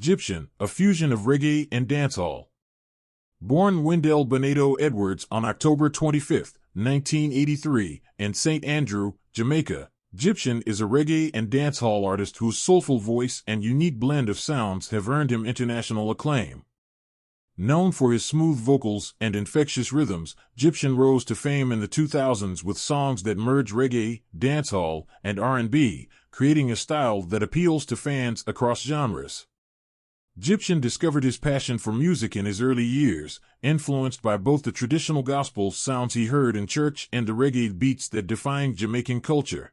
Gyptian, a fusion of reggae and dancehall. Born Windel Beneto Edwards on October 25, 1983, in St. Andrew, Jamaica, Gyptian is a reggae and dancehall artist whose soulful voice and unique blend of sounds have earned him international acclaim. Known for his smooth vocals and infectious rhythms, Gyptian rose to fame in the 2000s with songs that merge reggae, dancehall, and R&B, creating a style that appeals to fans across genres. Gyptian discovered his passion for music in his early years, influenced by both the traditional gospel sounds he heard in church and the reggae beats that defined Jamaican culture.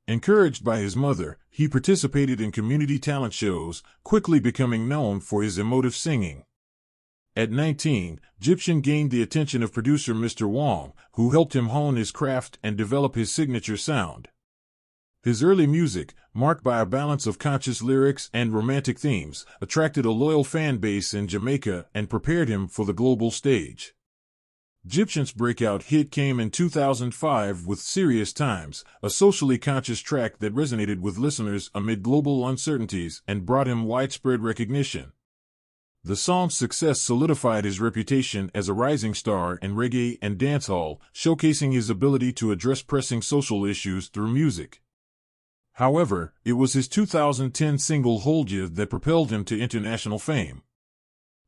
Encouraged by his mother, he participated in community talent shows, quickly becoming known for his emotive singing. At 19, Gyptian gained the attention of producer Mr. Wong, who helped him hone his craft and develop his signature sound. His early music, marked by a balance of conscious lyrics and romantic themes, attracted a loyal fan base in Jamaica and prepared him for the global stage. Gyptian's breakout hit came in 2005 with Serious Times, a socially conscious track that resonated with listeners amid global uncertainties and brought him widespread recognition. The song's success solidified his reputation as a rising star in reggae and dancehall, showcasing his ability to address pressing social issues through music. However, it was his 2010 single Hold Ya that propelled him to international fame.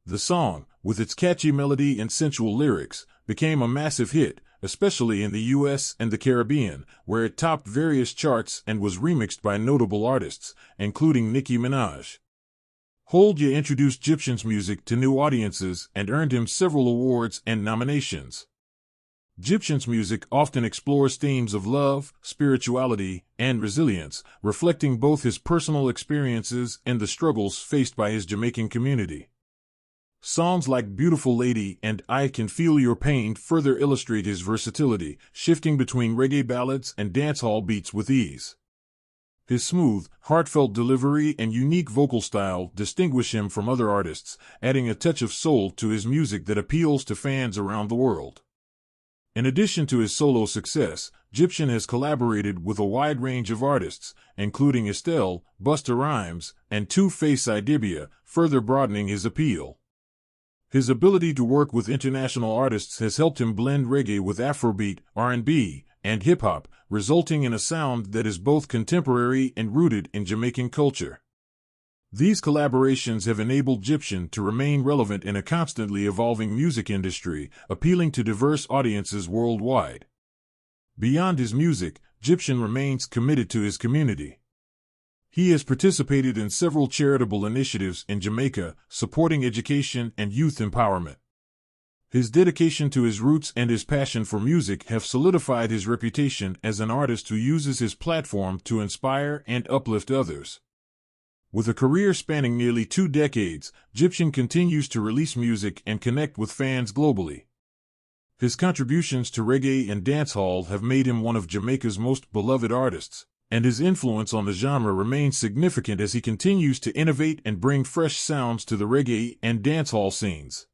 The song, with its catchy melody and sensual lyrics, became a massive hit, especially in the US and the Caribbean, where it topped various charts and was remixed by notable artists, including Nicki Minaj. Hold Ya introduced Gyptian's music to new audiences and earned him several awards and nominations. Gyptian's music often explores themes of love, spirituality, and resilience, reflecting both his personal experiences and the struggles faced by his Jamaican community. Songs like Beautiful Lady and I Can Feel Your Pain further illustrate his versatility, shifting between reggae ballads and dancehall beats with ease. His smooth, heartfelt delivery and unique vocal style distinguish him from other artists, adding a touch of soul to his music that appeals to fans around the world. In addition to his solo success, Gyptian has collaborated with a wide range of artists, including Estelle, Busta Rhymes, and Two-Face Idibia, further broadening his appeal. His ability to work with international artists has helped him blend reggae with Afrobeat, R&B, and hip-hop, resulting in a sound that is both contemporary and rooted in Jamaican culture. These collaborations have enabled Gyptian to remain relevant in a constantly evolving music industry, appealing to diverse audiences worldwide. Beyond his music, Gyptian remains committed to his community. He has participated in several charitable initiatives in Jamaica, supporting education and youth empowerment. His dedication to his roots and his passion for music have solidified his reputation as an artist who uses his platform to inspire and uplift others. With a career spanning nearly 2 decades, Gyptian continues to release music and connect with fans globally. His contributions to reggae and dancehall have made him one of Jamaica's most beloved artists, and his influence on the genre remains significant as he continues to innovate and bring fresh sounds to the reggae and dancehall scenes.